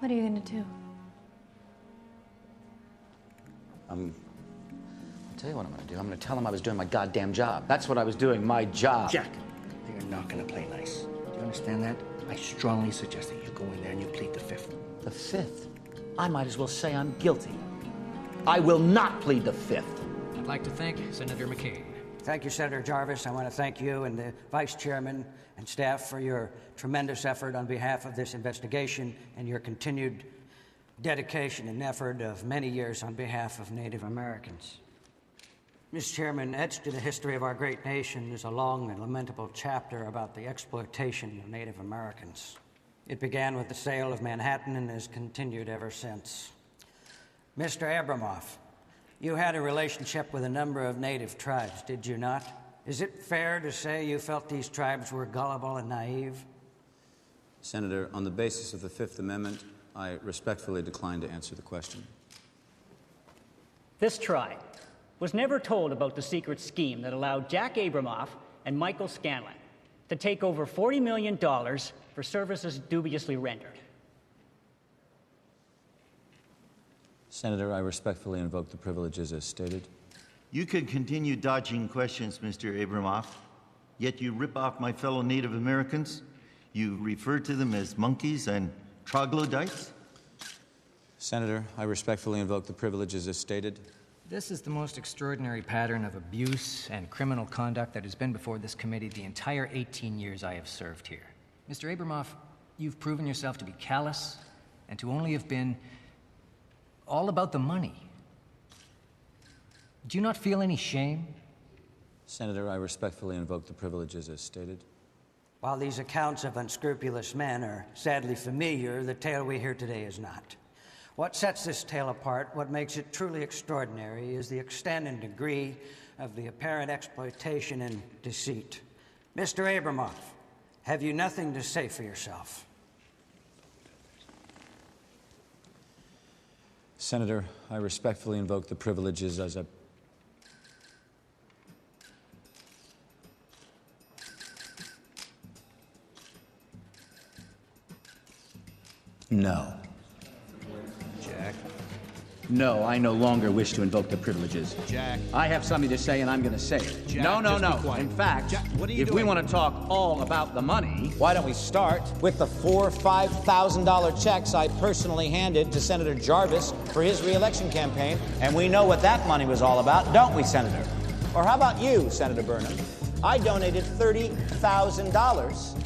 What are you going to do? I'll tell you what I'm going to do. I'm going to tell him I was doing my goddamn job. That's what I was doing, my job. Jack, you're not going to play nice. Do you understand that? I strongly suggest that you go in there and you plead the fifth. The fifth? I might as well say I'm guilty. I will not plead the fifth. I'd like to thank Senator McCain. Thank you, Senator Jarvis. I want to thank you and the Vice Chairman and staff for your tremendous effort on behalf of this investigation and your continued dedication and effort of many years on behalf of Native Americans. Mr. Chairman, etched in the history of our great nation is a long and lamentable chapter about the exploitation of Native Americans. It began with the sale of Manhattan and has continued ever since. Mr. Abramoff, you had a relationship with a number of Native tribes, did you not? Is it fair to say you felt these tribes were gullible and naive? Senator, on the basis of the Fifth Amendment, I respectfully decline to answer the question. This tribe was never told about the secret scheme that allowed Jack Abramoff and Michael Scanlon to take over $40 million for services dubiously rendered. Senator, I respectfully invoke the privileges as stated. You could continue dodging questions, Mr. Abramoff, yet you rip off my fellow Native Americans. You refer to them as monkeys and troglodytes. Senator, I respectfully invoke the privileges as stated. This is the most extraordinary pattern of abuse and criminal conduct that has been before this committee the entire 18 years I have served here. Mr. Abramoff, you've proven yourself to be callous and to only have been all about the money. Do you not feel any shame? Senator, I respectfully invoke the privileges as stated. While these accounts of unscrupulous men are sadly familiar, the tale we hear today is not. What sets this tale apart, what makes it truly extraordinary, is the extent and degree of the apparent exploitation and deceit. Mr. Abramoff, have you nothing to say for yourself? Senator, I respectfully invoke the privileges as a... No. Jack. No, I no longer wish to invoke the privileges. Jack. I have something to say, and I'm going to say it. Jack, no. just be quiet. In fact, Jack, what are you if doing? we want to talk all about the money... Why don't we start with the $4,000 or $5,000 checks I personally handed to Senator Jarvis for his re-election campaign, and we know what that money was all about, don't we, Senator? Or how about you, Senator Burnham? I donated $30,000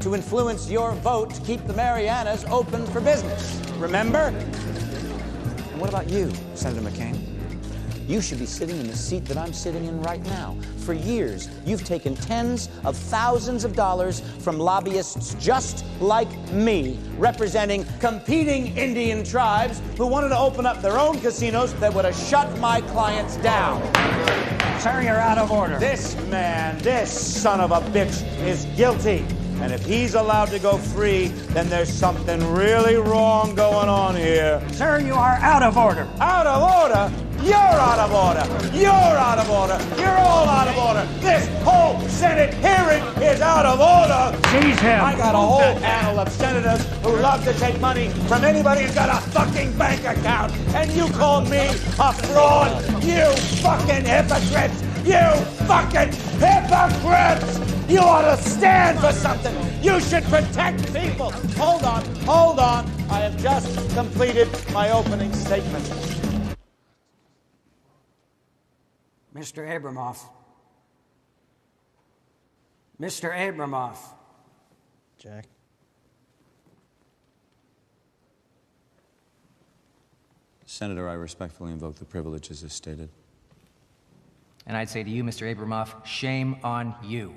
to influence your vote to keep the Marianas open for business. Remember? And what about you, Senator McCain? You should be sitting in the seat that I'm sitting in right now. For years, you've taken tens of thousands of dollars from lobbyists just like me, representing competing Indian tribes who wanted to open up their own casinos that would have shut my clients down. Sir, you're out of order. This man, this son of a bitch, is guilty. And if he's allowed to go free, then there's something really wrong going on here. Sir, you are out of order. Out of order? You're out of order. You're out of order. You're all out of order. This whole Senate hearing is out of order. Seize him. I got a whole panel of senators who love to take money from anybody who's got a fucking bank account. And you call me a fraud? You fucking hypocrites. You fucking hypocrites. You ought to stand for something. You should protect people. Hold on. I have just completed my opening statement. Mr. Abramoff. Mr. Abramoff. Jack. Senator, I respectfully invoke the privileges as stated. And I'd say to you, Mr. Abramoff, shame on you.